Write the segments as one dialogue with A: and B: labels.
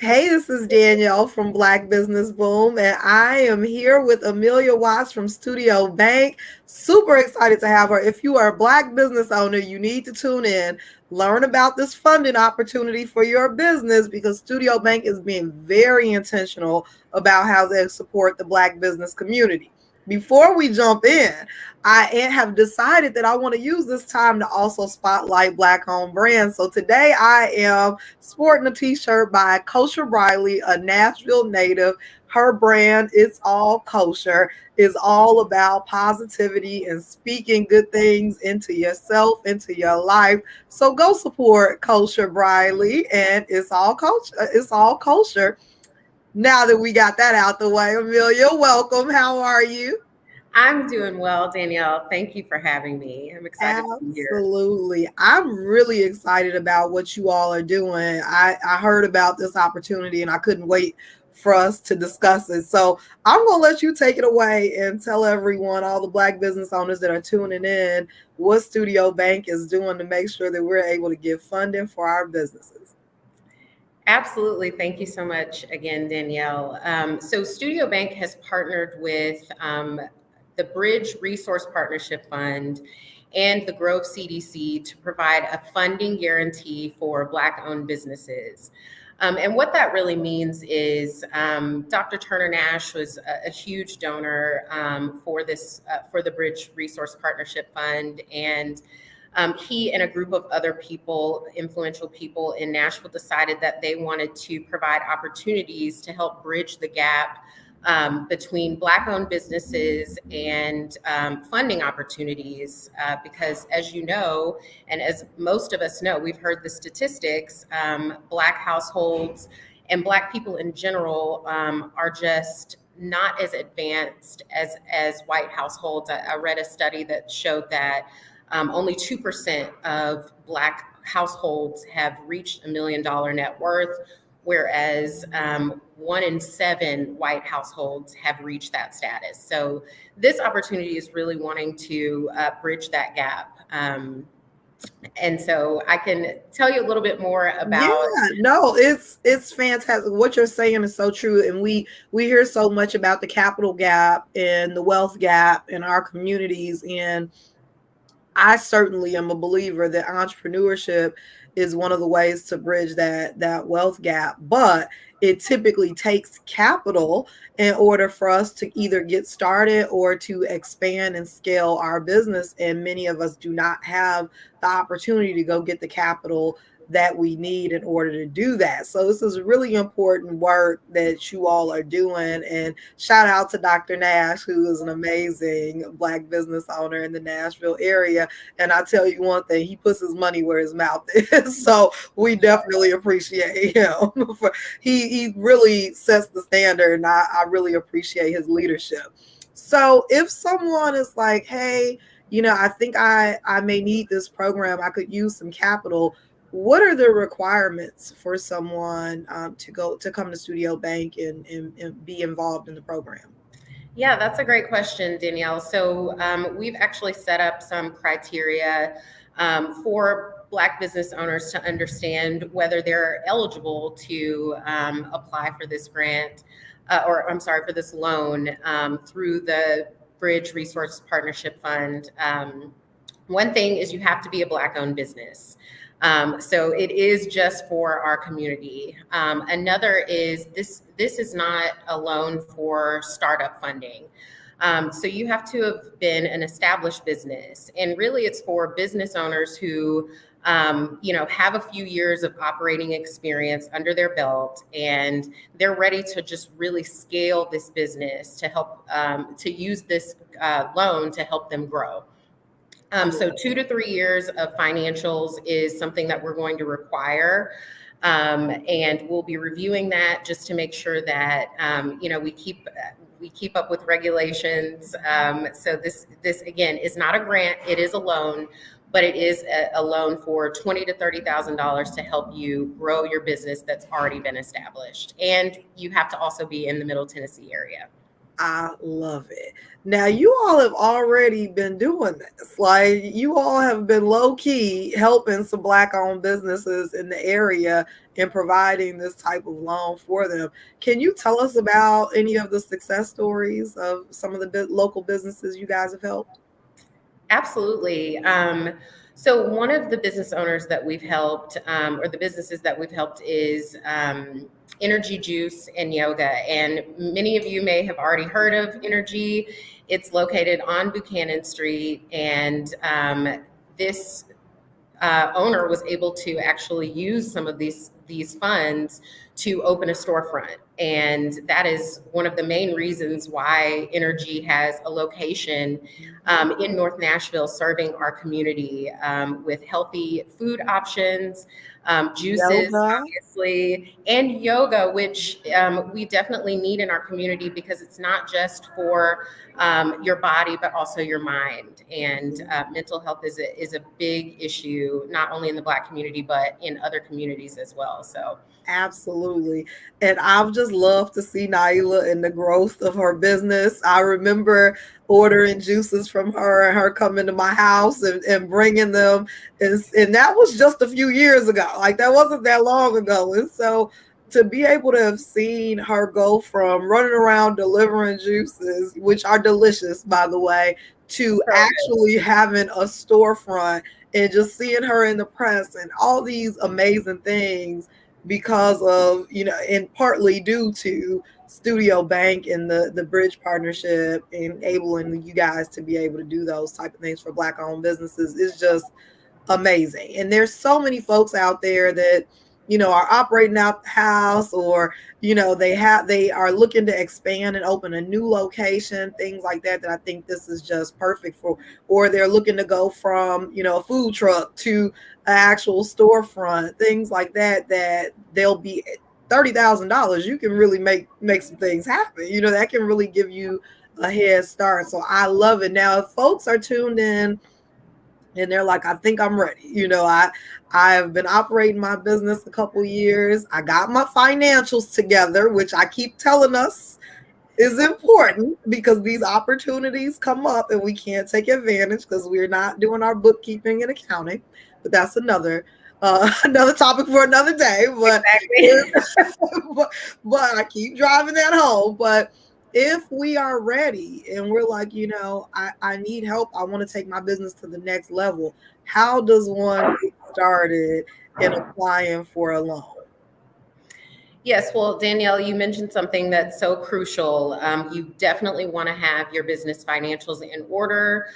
A: Hey, this is Danielle from Black Business Boom, and I am here with Amelia Watts from Studio Bank. Super excited to have her. If you are a Black business owner, you need to tune in, learn about this funding opportunity for your business because Studio Bank is being very intentional about how they support the Black business community. Before we jump in, I have decided that I want to use this time to also spotlight Black owned brands. So today I am sporting a t-shirt by Kosher Briley, a Nashville native. Her brand, It's All Kosher, is all about positivity and speaking good things into yourself, into your life. So go support Kosher Briley and It's All Kosher. It's All Kosher. Now that we got that out the way, Amelia, welcome. How are you?
B: I'm doing well, Danielle. Thank you for having me. I'm excited to be here.
A: Absolutely. I'm really excited about what you all are doing. I heard about this opportunity and I couldn't wait for us to discuss it. So I'm going to let you take it away and tell everyone, all the Black business owners that are tuning in, what Studio Bank is doing to make sure that we're able to get funding for our businesses.
B: Absolutely. Thank you so much again, Danielle. So, Studio Bank has partnered with the Bridge Resource Partnership Fund and the Grove CDC to provide a funding guarantee for Black owned businesses. And what that really means is Dr. Turner Nash was a huge donor for for the Bridge Resource Partnership Fund, and he and a group of other people, influential people in Nashville, decided that they wanted to provide opportunities to help bridge the gap between Black-owned businesses and funding opportunities. Because, as you know, and as most of us know, we've heard the statistics. Black households and Black people in general are just not as advanced as white households. I read a study that showed that only 2% of Black households have reached $1 million net worth, whereas 1 in 7 white households have reached that status. So this opportunity is really wanting to bridge that gap. And so I can tell you a little bit more
A: Yeah,
B: about.
A: no, it's fantastic. What you're saying is so true, and we hear so much about the capital gap and the wealth gap in our communities, and I certainly am a believer that entrepreneurship is one of the ways to bridge that wealth gap, but it typically takes capital in order for us to either get started or to expand and scale our business, and many of us do not have the opportunity to go get the capital that we need in order to do that. So this is really important work that you all are doing, and shout out to Dr. Nash, who is an amazing Black business owner in the Nashville area. And I tell you one thing, he puts his money where his mouth is. So we definitely appreciate him. He really sets the standard, and I really appreciate his leadership. So if someone is like, hey, I think I may need this program, I could use some capital. What are the requirements for someone to come to Studio Bank and be involved in the program?
B: Yeah, that's a great question, Danielle. So we've actually set up some criteria for Black business owners to understand whether they're eligible to apply for this grant, or I'm sorry, for this loan through the Bridge Resource Partnership Fund. One thing is you have to be a Black-owned business. So it is just for our community. Another is this is not a loan for startup funding. So you have to have been an established business, and really it's for business owners who have a few years of operating experience under their belt, and they're ready to just really scale this business to help to use this loan to help them grow. So 2 to 3 years of financials is something that we're going to require. And we'll be reviewing that just to make sure that, we keep up with regulations. So this again is not a grant, it is a loan, but it is a loan for $20,000 to $30,000 to help you grow your business that's already been established. And you have to also be in the Middle Tennessee area.
A: I love it. Now, you all have already been doing this. Like, you all have been low key helping some Black owned businesses in the area and providing this type of loan for them. Can you tell us about any of the success stories of some of the local businesses you guys have helped?
B: Absolutely. So one of the business owners that we've helped, or the businesses that we've helped, is Energy Juice and Yoga. And many of you may have already heard of Energy. It's located on Buchanan Street, and this owner was able to actually use some of these funds to open a storefront. And that is one of the main reasons why Energy has a location in North Nashville serving our community with healthy food options, juices,
A: Yoga.
B: obviously, and yoga, which we definitely need in our community because it's not just for your body, but also your mind. And mental health is a big issue, not only in the Black community, but in other communities as well. So
A: Absolutely. And I've just loved to see Naila and the growth of her business. I remember ordering juices from her and her coming to my house and bringing them. And that was just a few years ago. Like, that wasn't that long ago. And so to be able to have seen her go from running around delivering juices, which are delicious, by the way, to actually having a storefront and just seeing her in the press and all these amazing things because of, and partly due to Studio Bank and the Bridge partnership, enabling you guys to be able to do those type of things for Black owned businesses is just amazing. And there's so many folks out there that, are operating out the house, or, they are looking to expand and open a new location, things like that I think this is just perfect for, or they're looking to go from, a food truck to an actual storefront, things like that they'll be $30,000. You can really make some things happen. That can really give you a head start. So I love it. Now, if folks are tuned in and they're like, I think I'm ready. I've been operating my business a couple years. I got my financials together, which I keep telling us is important because these opportunities come up and we can't take advantage because we're not doing our bookkeeping and accounting. But that's another topic for another day. But, exactly. but I keep driving that home. But if we are ready and we're like, I need help, I want to take my business to the next level, how does one get started in applying for a loan?
B: Yes, well, Danielle, you mentioned something that's so crucial. You definitely want to have your business financials in order.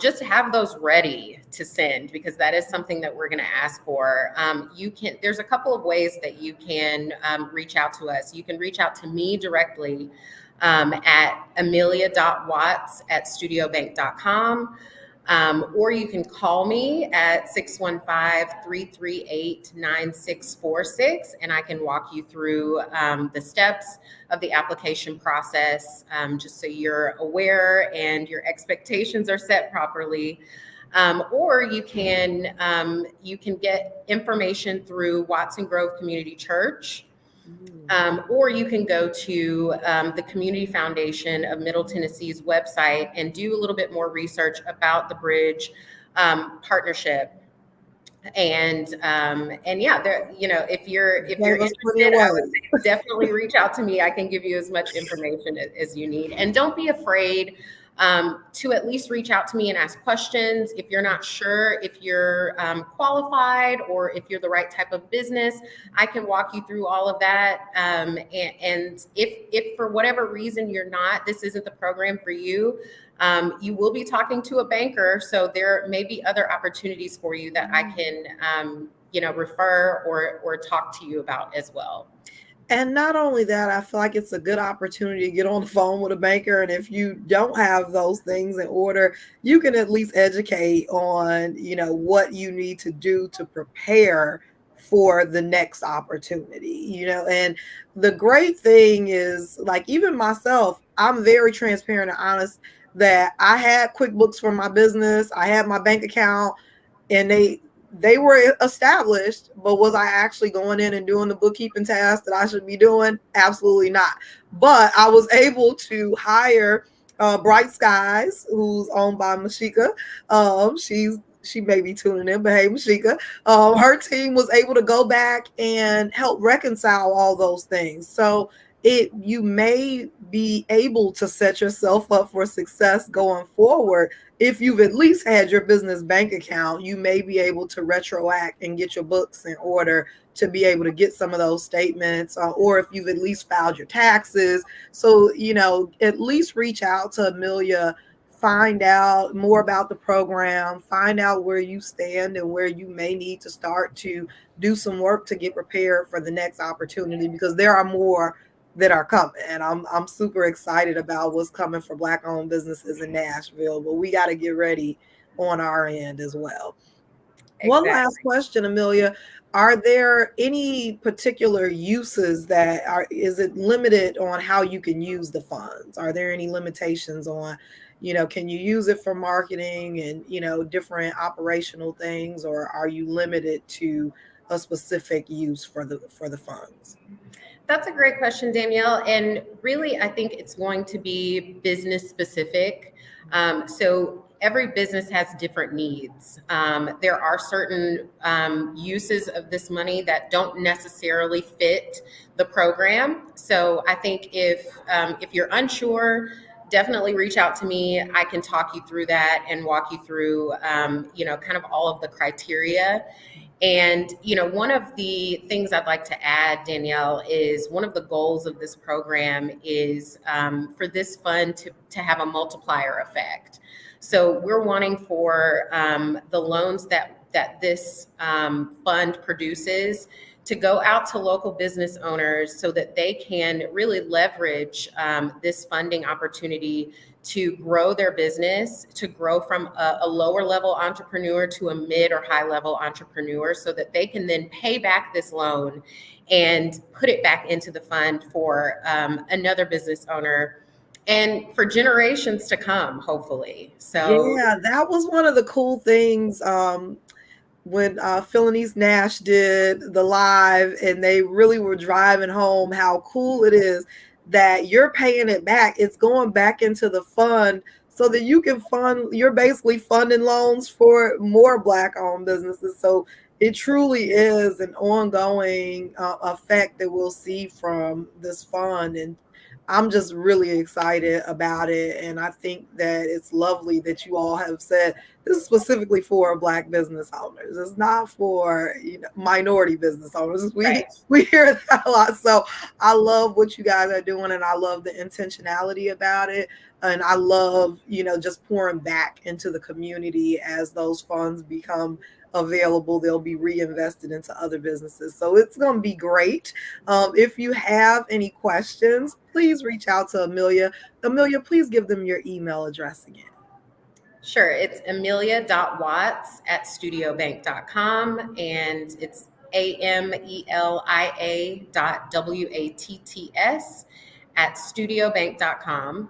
B: Just have those ready to send, because that is something that we're going to ask for. There's a couple of ways that you can reach out to us. You can reach out to me directly at amelia.watts@studiobank.com. Or you can call me at 615-338-9646, and I can walk you through the steps of the application process, just so you're aware and your expectations are set properly. Or you can get information through Watson Grove Community Church. Or you can go to the Community Foundation of Middle Tennessee's website and do a little bit more research about the Bridge partnership. And yeah, if you're interested, I would say definitely reach out to me. I can give you as much information as you need, and don't be afraid to at least reach out to me and ask questions. If you're not sure if you're qualified or if you're the right type of business, I can walk you through all of that. And if for whatever reason this isn't the program for you, you will be talking to a banker. So there may be other opportunities for you that I can, refer or talk to you about as well.
A: And not only that, I feel like it's a good opportunity to get on the phone with a banker. And if you don't have those things in order, you can at least educate on, what you need to do to prepare for the next opportunity, and the great thing is, like, even myself, I'm very transparent and honest that I had QuickBooks for my business. I had my bank account, and they were established, but was I actually going in and doing the bookkeeping tasks that I should be doing? Absolutely not. But I was able to hire Bright Skies, who's owned by Mashika. She may be tuning in, but hey, Mashika, her team was able to go back and help reconcile all those things. So you may be able to set yourself up for success going forward. If you've at least had your business bank account, you may be able to retroact and get your books in order to be able to get some of those statements, or if you've at least filed your taxes. So, at least reach out to Amelia, find out more about the program, find out where you stand and where you may need to start to do some work to get prepared for the next opportunity, because there are more that are coming. And I'm super excited about what's coming for Black owned businesses in Nashville, but we got to get ready on our end as well. Exactly. One last question, Amelia. Are there any particular uses is it limited on how you can use the funds? Are there any limitations on, can you use it for marketing and, different operational things, or are you limited to a specific use for the funds?
B: That's a great question, Danielle. And really, I think it's going to be business specific. So every business has different needs. There are certain uses of this money that don't necessarily fit the program. So I think if you're unsure, definitely reach out to me. I can talk you through that and walk you through, kind of all of the criteria. And, one of the things I'd like to add, Danielle, is one of the goals of this program is for this fund to have a multiplier effect. So we're wanting for the loans that this fund produces to go out to local business owners so that they can really leverage this funding opportunity to grow their business, to grow from a lower level entrepreneur to a mid or high level entrepreneur, so that they can then pay back this loan and put it back into the fund for another business owner and for generations to come, hopefully. So
A: yeah, that was one of the cool things when Philanese Nash did the live, and they really were driving home how cool it is that you're paying it back. It's going back into the fund so that you can you're basically funding loans for more Black owned businesses. So it truly is an ongoing effect that we'll see from this fund. And I'm just really excited about it. And I think that it's lovely that you all have said this is specifically for Black business owners. It's not for minority business owners. We hear that a lot. So I love what you guys are doing, and I love the intentionality about it. And I love, just pouring back into the community as those funds become available. They'll be reinvested into other businesses. So it's going to be great. If you have any questions, please reach out to Amelia. Amelia, please give them your email address again.
B: Sure. It's amelia.watts@studiobank.com, and it's amelia.watts@studiobank.com.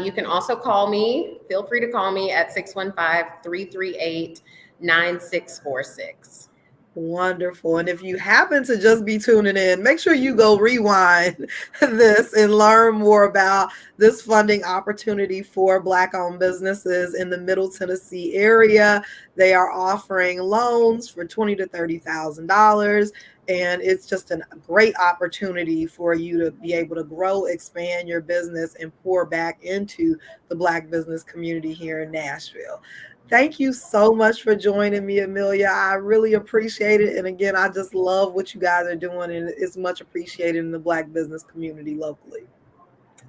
B: You can also call me. Feel free to call me at 615-338-9646.
A: Wonderful. And if you happen to just be tuning in, make sure you go rewind this and learn more about this funding opportunity for Black owned businesses in the Middle Tennessee area. They are offering loans for $20,000 to $30,000. And it's just a great opportunity for you to be able to grow, expand your business, and pour back into the Black business community here in Nashville. Thank you so much for joining me, Amelia. I really appreciate it. And again, I just love what you guys are doing, and it's much appreciated in the Black business community locally.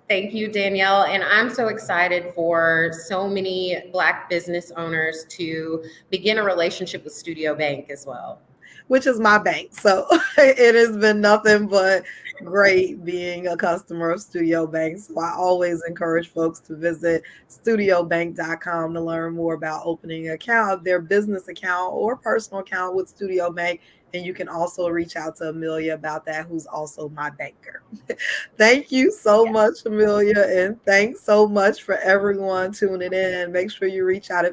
B: Thank you, Danielle. And I'm so excited for so many Black business owners to begin a relationship with Studio Bank as well.
A: Which is my bank. So it has been nothing but great being a customer of Studio Bank. So I always encourage folks to visit studiobank.com to learn more about opening an account, their business account or personal account with Studio Bank. And you can also reach out to Amelia about that, who's also my banker. Thank you so much, Amelia. And thanks so much for everyone tuning in. Make sure you reach out if